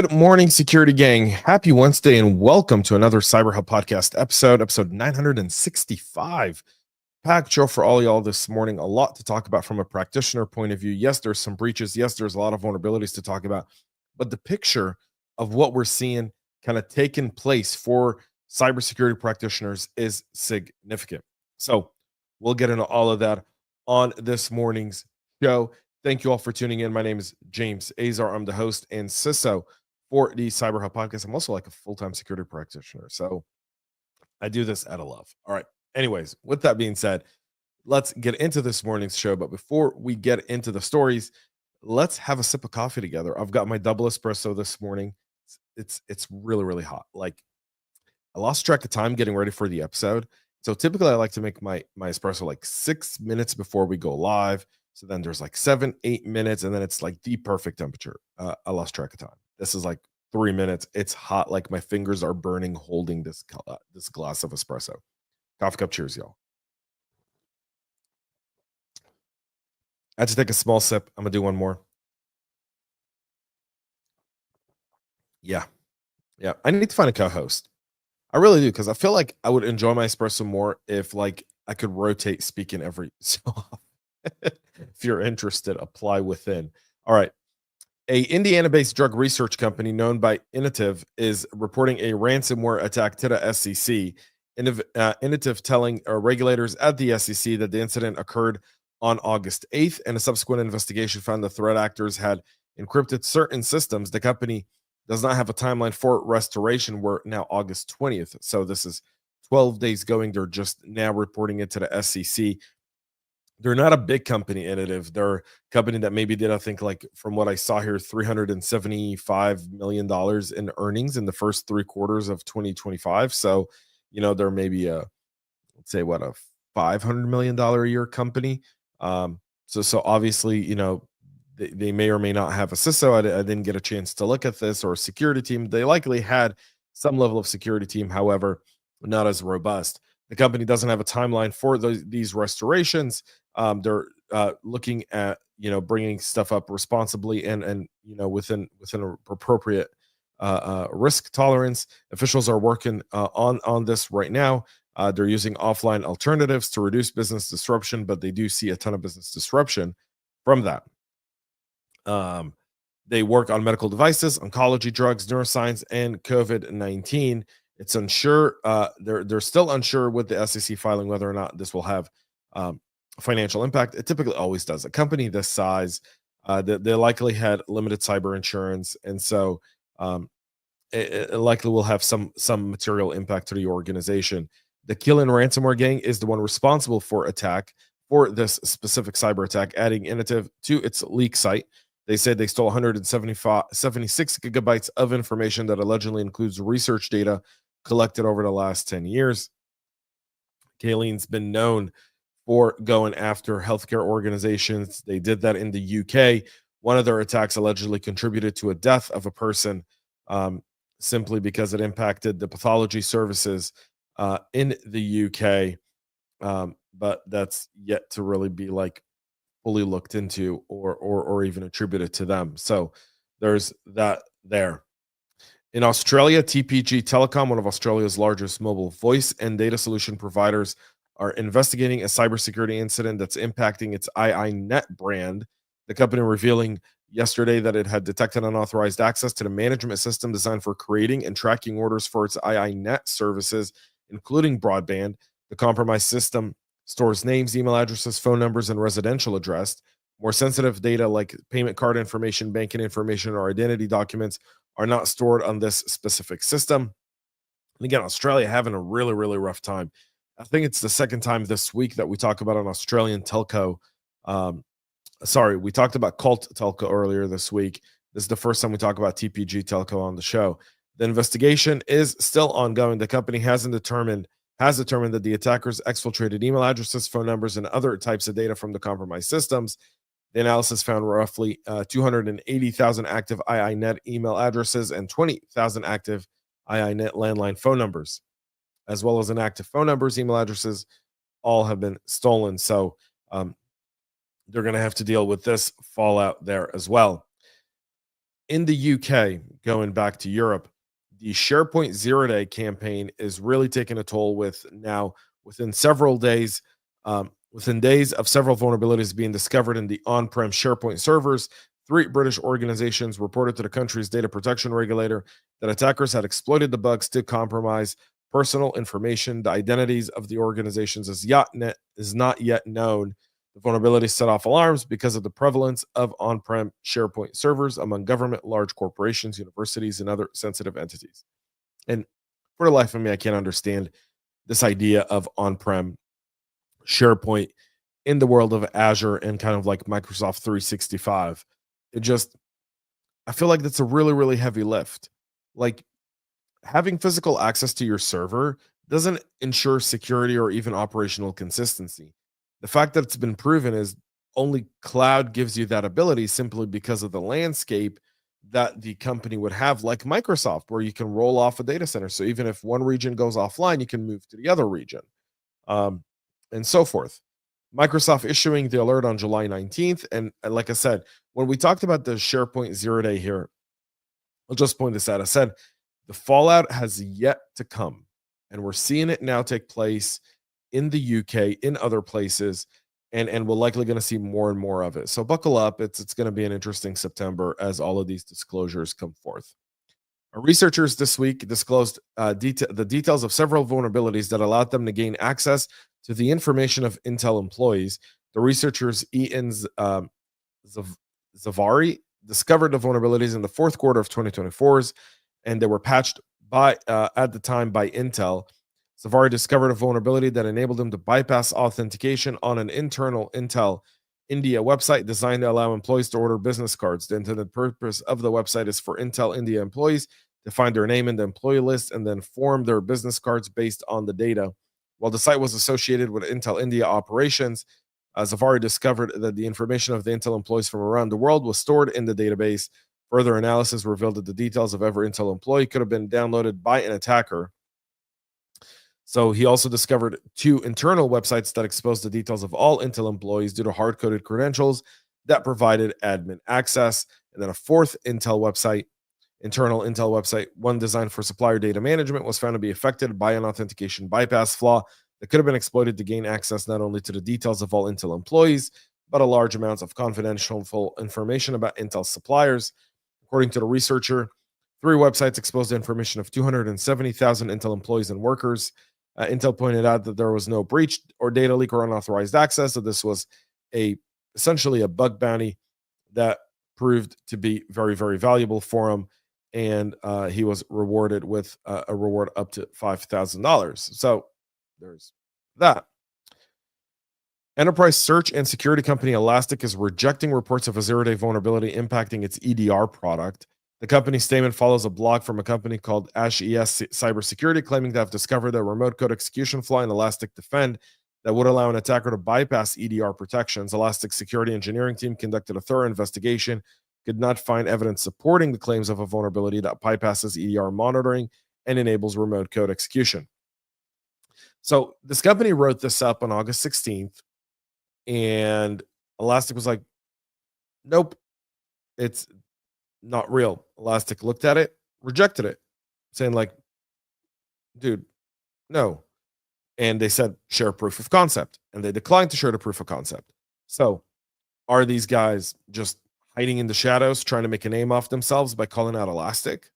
Good morning, security gang. Happy Wednesday, and welcome to another CyberHub Podcast episode 965. Packed show for all y'all this morning. A lot to talk about from a practitioner point of view. Yes, there's some breaches. Yes, there's a lot of vulnerabilities to talk about. But the picture of what we're seeing kind of taking place for cybersecurity practitioners is significant. So we'll get into all of that on this morning's show. Thank you all for tuning in. My name is James Azar. I'm the host and CISO for the CyberHub Podcast. I'm also like a full-time security practitioner. So I do this out of love. All right. Anyways, with that being said, let's get into this morning's show. But before we get into the stories, let's have a sip of coffee together. I've got my double espresso this morning. It's really, really hot. Like, I lost track of time getting ready for the episode. So typically I like to make my espresso like 6 minutes before we go live. So then there's like 7-8 minutes, and then it's like the perfect temperature. I lost track of time. This is like 3 minutes. It's hot. Like my fingers are burning holding this glass of espresso. Coffee cup cheers, y'all. I had to take a small sip. I'm gonna do one more. Yeah. I need to find a co-host. I really do, because I feel like I would enjoy my espresso more if like I could rotate speaking every so often. If you're interested, apply within. All right. A Indiana-based drug research company known by Innovative is reporting a ransomware attack to the SEC. Innovative telling regulators at the SEC that the incident occurred on August 8th, and a subsequent investigation found the threat actors had encrypted certain systems. The company does not have a timeline for restoration. We're now August 20th, so this is 12 days going. They're just now reporting it to the SEC. They're not a big company, Innovative. They're a company that maybe did, I think, like from what I saw here, $375 million in earnings in the first 3 quarters of 2025. So, they're maybe let's say what, a $500 million a year company. So obviously, they may or may not have a CISO. I didn't get a chance to look at this, or a security team. They likely had some level of security team, however, not as robust. The company doesn't have a timeline for these restorations. They're looking at bringing stuff up responsibly and within an appropriate risk tolerance. Officials are working on this right now. They're using offline alternatives to reduce business disruption, but they do see a ton of business disruption from that. They work on medical devices, oncology, drugs, neuroscience, and COVID-19. It's unsure. They're still unsure with the SEC filing whether or not this will have financial impact. It typically always does. A company this size, they likely had limited cyber insurance, and so it likely will have some material impact to the organization. The Killing ransomware gang is the one responsible for this specific cyber attack, adding Innovative to its leak site. They said they stole 76 gigabytes of information that allegedly includes research data collected over the last 10 years. Kalen's been known for going after healthcare organizations. They did that in the UK. One of their attacks allegedly contributed to a death of a person simply because it impacted the pathology services in the UK. But that's yet to really be like fully looked into or even attributed to them. So there's that there. In Australia, TPG Telecom, one of Australia's largest mobile voice and data solution providers, are investigating a cybersecurity incident that's impacting its IINet brand. The company revealing yesterday that it had detected unauthorized access to the management system designed for creating and tracking orders for its IINet services, including broadband. The compromised system stores names, email addresses, phone numbers, and residential address. More sensitive data like payment card information, banking information, or identity documents are not stored on this specific system. And again, Australia having a really, really rough time. I think it's the second time this week that we talk about an Australian telco. We talked about Cult Telco earlier this week. This is the first time we talk about TPG Telecom on the show. The investigation is still ongoing. The company has determined that the attackers exfiltrated email addresses, phone numbers, and other types of data from the compromised systems. The analysis found roughly 280,000 active IINet email addresses and 20,000 active IINet landline phone numbers, as well as inactive phone numbers, email addresses, all have been stolen. So they're going to have to deal with this fallout there as well. In the UK, going back to Europe, the SharePoint zero-day campaign is really taking a toll with now within several days, within days of several vulnerabilities being discovered in the on-prem SharePoint servers. Three British organizations reported to the country's data protection regulator that attackers had exploited the bugs to compromise personal information. The identities of the organizations is not yet known. The vulnerability set off alarms because of the prevalence of on-prem SharePoint servers among government, large corporations, universities, and other sensitive entities. And for the life of me, I can't understand this idea of on-prem SharePoint in the world of Azure and kind of like Microsoft 365. I feel like that's a really, really heavy lift. Like, having physical access to your server doesn't ensure security or even operational consistency. The fact that it's been proven is only cloud gives you that ability simply because of the landscape that the company would have, like Microsoft, where you can roll off a data center. So even if one region goes offline, you can move to the other region, um, and so forth. Microsoft issuing the alert on July 19th. And like I said, when we talked about the SharePoint zero day here, I'll just point this out. I said the fallout has yet to come, and we're seeing it now take place in the UK, in other places, and we're likely going to see more and more of it. So buckle up. It's going to be an interesting September as all of these disclosures come forth. Our researchers this week disclosed the details of several vulnerabilities that allowed them to gain access to the information of Intel employees. The researchers Ian Zavari discovered the vulnerabilities in the fourth quarter of 2024, and they were patched by at the time by Intel. Severity discovered a vulnerability that enabled them to bypass authentication on an internal Intel India website designed to allow employees to order business cards. The intended purpose of the website is for Intel India employees to find their name in the employee list and then form their business cards based on the data. While the site was associated with Intel India operations, Zavari discovered that the information of the Intel employees from around the world was stored in the database. Further analysis revealed that the details of every Intel employee could have been downloaded by an attacker. So he also discovered two internal websites that exposed the details of all Intel employees due to hard-coded credentials that provided admin access. And then a fourth internal Intel website, one designed for supplier data management, was found to be affected by an authentication bypass flaw that could have been exploited to gain access not only to the details of all Intel employees, but a large amounts of confidential information about Intel suppliers. According to the researcher, three websites exposed the information of 270,000 Intel employees and workers. Intel pointed out that there was no breach or data leak or unauthorized access, so this was essentially a bug bounty that proved to be very, very valuable for him, and he was rewarded with a reward up to $5,000. So there's that. Enterprise search and security company Elastic is rejecting reports of a zero-day vulnerability impacting its EDR product. The company's statement follows a blog from a company called ActiveMQ Cybersecurity, claiming to have discovered a remote code execution flaw in Elastic Defend that would allow an attacker to bypass EDR protections. Elastic's security engineering team conducted a thorough investigation, could not find evidence supporting the claims of a vulnerability that bypasses EDR monitoring and enables remote code execution. So this company wrote this up on August 16th, and Elastic was like, nope, it's not real. Elastic looked at it, rejected it, saying like, dude, no. And they said, share proof of concept. And they declined to share the proof of concept. So are these guys just hiding in the shadows, trying to make a name off themselves by calling out Elastic?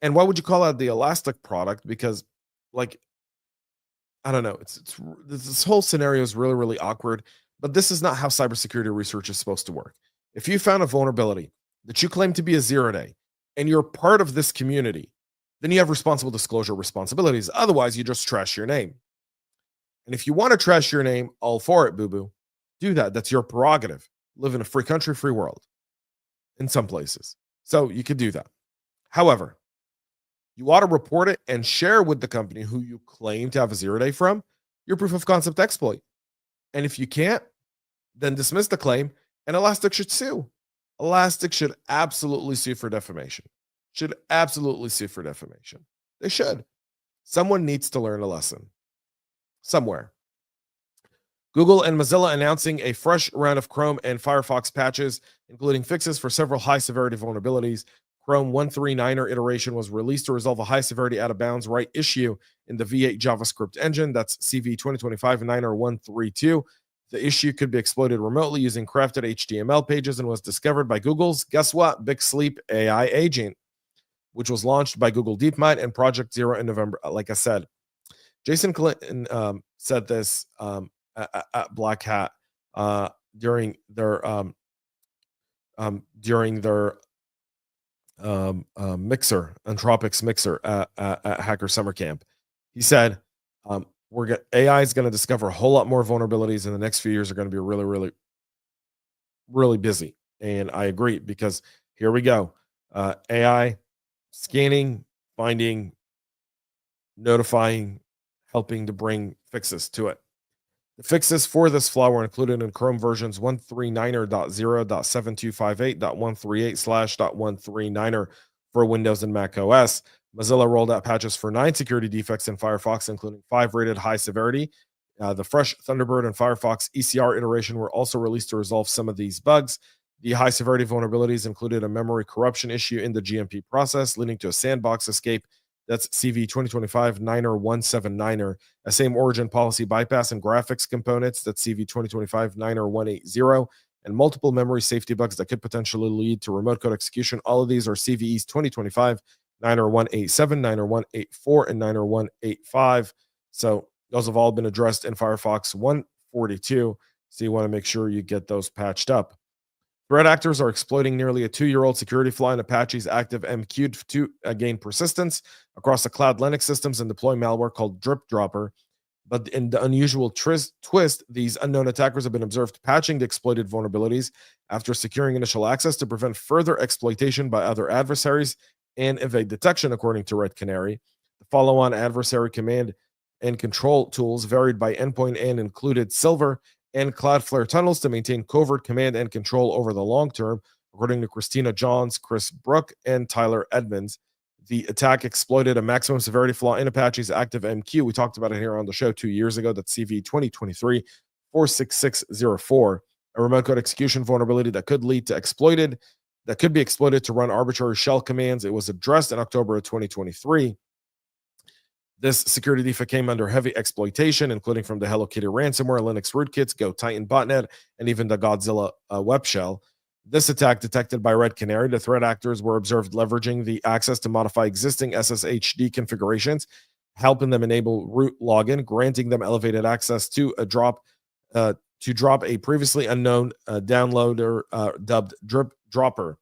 And why would you call out the Elastic product? Because, like, I don't know. This whole scenario is really, really awkward. But this is not how cybersecurity research is supposed to work. If you found a vulnerability that you claim to be a zero-day, and you're part of this community, then you have responsible disclosure responsibilities. Otherwise, you just trash your name. And if you want to trash your name, all for it, boo-boo. Do that. That's your prerogative. Live in a free country, free world. In some places. So you could do that. However, you ought to report it and share with the company who you claim to have a zero-day from your proof of concept exploit. And if you can't, then dismiss the claim, and Elastic should sue. Elastic should absolutely sue for defamation. Should absolutely sue for defamation. They should. Someone needs to learn a lesson. Somewhere. Google and Mozilla announcing a fresh round of Chrome and Firefox patches, including fixes for several high-severity vulnerabilities. Chrome 139er iteration was released to resolve a high severity out of bounds write issue in the V8 JavaScript engine. That's CV 2025-90132. The issue could be exploited remotely using crafted HTML pages and was discovered by Google's, guess what, Big Sleep AI agent, which was launched by Google DeepMind and Project Zero in November. Like I said, Jason Clinton said this at Black Hat during their mixer, Anthropic's mixer at Hacker Summer Camp. He said, AI is going to discover a whole lot more vulnerabilities in the next few years. Are going to be really, really, really busy. And I agree, because here we go. AI scanning, finding, notifying, helping to bring fixes to it. The fixes for this flaw were included in Chrome versions 139.0.725.8.138/.139er for Windows and Mac OS. Mozilla rolled out patches for 9 security defects in Firefox, including 5 rated high severity. The fresh Thunderbird and Firefox ECR iteration were also released to resolve some of these bugs. The high severity vulnerabilities included a memory corruption issue in the GMP process, leading to a sandbox escape. That's CV 2025-90179er, a same origin policy bypass and graphics components. That's CV 2025-90180, and multiple memory safety bugs that could potentially lead to remote code execution. All of these are CVEs 2025-90187, 90184, and 90185. So those have all been addressed in Firefox 142. So you want to make sure you get those patched up. Threat actors are exploiting nearly a 2-year-old security flaw in Apache's ActiveMQ to gain persistence across the cloud Linux systems and deploy malware called Drip Dropper. But in the unusual twist, these unknown attackers have been observed patching the exploited vulnerabilities after securing initial access to prevent further exploitation by other adversaries and evade detection, according to Red Canary. The follow-on adversary command and control tools varied by endpoint and included Silver and Cloudflare tunnels to maintain covert command and control over the long term, according to Christina Johns, Chris Brook, and Tyler Edmonds. The attack exploited a maximum severity flaw in Apache's ActiveMQ. We talked about it here on the show 2 years ago. That's CV 2023-46604, a remote code execution vulnerability that could be exploited to run arbitrary shell commands. It was addressed in October of 2023. This security defect came under heavy exploitation, including from the Hello Kitty ransomware, Linux rootkits, Go Titan botnet, and even the Godzilla web shell. This attack detected by Red Canary, the threat actors were observed leveraging the access to modify existing SSHD configurations, helping them enable root login, granting them elevated access to drop a previously unknown downloader dubbed Drip Dropper.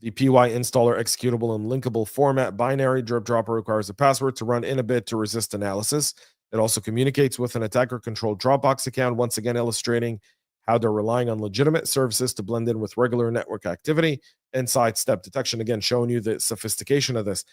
The PY installer executable in linkable format binary. Drip Dropper requires a password to run in a bit to resist analysis. It also communicates with an attacker-controlled Dropbox account, once again illustrating how they're relying on legitimate services to blend in with regular network activity and sidestep detection. Again, showing you the sophistication of this.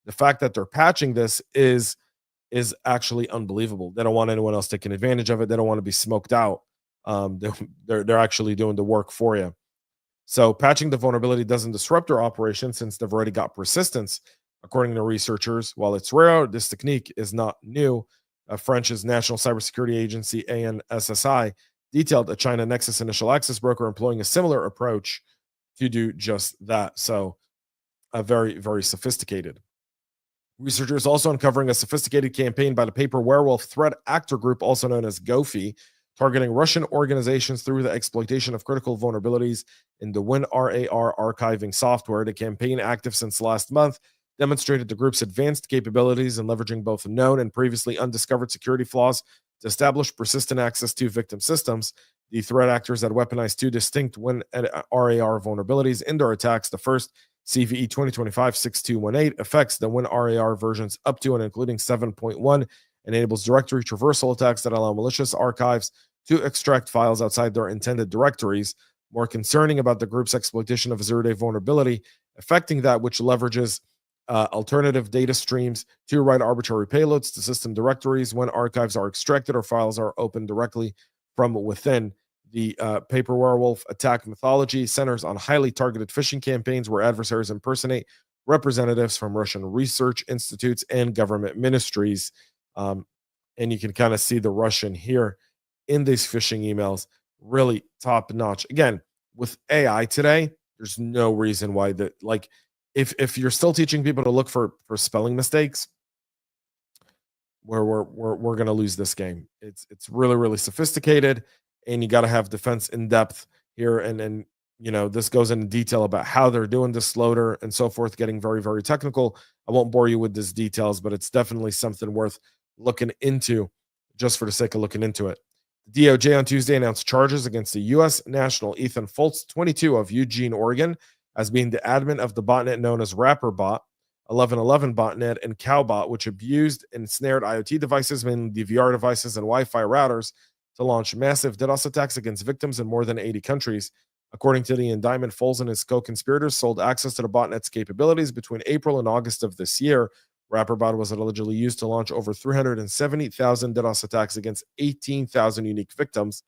The fact that they're patching this is actually unbelievable. They don't want anyone else taking advantage of it. They don't want to be smoked out. They're actually doing the work for you. So patching the vulnerability doesn't disrupt their operation since they've already got persistence. According to researchers, while it's rare, this technique is not new. French's National Cybersecurity Agency, ANSSI, detailed a China Nexus initial access broker employing a similar approach to do just that. So very, very sophisticated. Researchers also uncovering a sophisticated campaign by the Paper Werewolf threat actor group, also known as GOFI, targeting Russian organizations through the exploitation of critical vulnerabilities in the WinRAR archiving software. The campaign, active since last month, demonstrated the group's advanced capabilities in leveraging both known and previously undiscovered security flaws to establish persistent access to victim systems. The threat actors had weaponized 2 distinct WinRAR vulnerabilities in their attacks. The first, CVE 2025-6218, affects the WinRAR versions up to and including 7.1, enables directory traversal attacks that allow malicious archives to extract files outside their intended directories. More concerning about the group's exploitation of a zero-day vulnerability affecting that which leverages alternative data streams to write arbitrary payloads to system directories when archives are extracted or files are opened directly from within. The Paper Werewolf attack methodology centers on highly targeted phishing campaigns where adversaries impersonate representatives from Russian research institutes and government ministries. And you can kind of see the Russian here in these phishing emails, really top notch. Again, with AI today, there's no reason why if you're still teaching people to look for spelling mistakes, we're going to lose this game. It's really, really sophisticated, and you got to have defense in depth here. And this goes into detail about how they're doing this loader and so forth, getting very, very technical. I won't bore you with these details, but it's definitely something worth looking into just for the sake of looking into it. The DOJ on Tuesday announced charges against the U.S. national Ethan Foltz, 22, of Eugene, Oregon, as being the admin of the botnet known as RapperBot, 1111 botnet, and Cowbot, which abused and snared IoT devices, mainly DVR devices and Wi-Fi routers, to launch massive DDoS attacks against victims in more than 80 countries. According to the indictment, Foltz and his co-conspirators sold access to the botnet's capabilities between April and August of this year. RapperBot was allegedly used to launch over 370,000 DDoS attacks against 18,000 unique victims.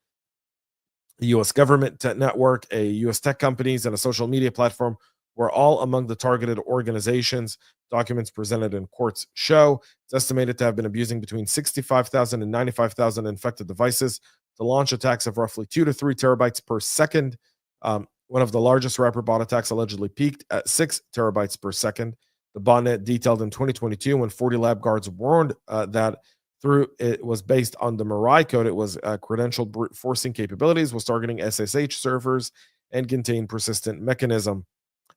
The U.S. government network, U.S. tech companies, and a social media platform were all among the targeted organizations. Documents presented in courts show it's estimated to have been abusing between 65,000 and 95,000 infected devices to launch attacks of roughly 2 to 3 terabytes per second. One of the largest RapperBot attacks allegedly peaked at 6 terabytes per second. The botnet, detailed in 2022 when 40 lab guards warned that through it was based on the Mirai code, it was credentialed brute forcing capabilities, was targeting SSH servers, and contained persistent mechanism.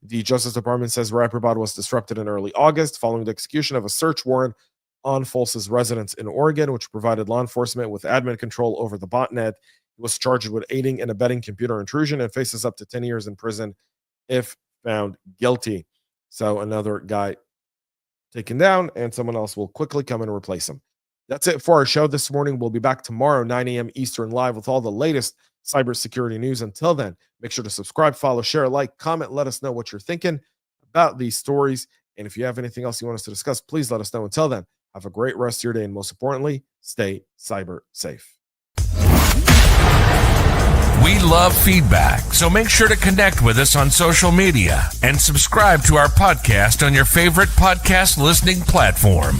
The Justice Department says RapperBot was disrupted in early August following the execution of a search warrant on Foltz's residence in Oregon, which provided law enforcement with admin control over the botnet. He was charged with aiding and abetting computer intrusion and faces up to 10 years in prison if found guilty. So another guy taken down, and someone else will quickly come and replace him. That's it for our show this morning. We'll be back tomorrow, 9 a.m. Eastern, live with all the latest cybersecurity news. Until then, make sure to subscribe, follow, share, like, comment. Let us know what you're thinking about these stories. And if you have anything else you want us to discuss, please let us know. Until then, have a great rest of your day. And most importantly, stay cyber safe. We love feedback, so make sure to connect with us on social media and subscribe to our podcast on your favorite podcast listening platform.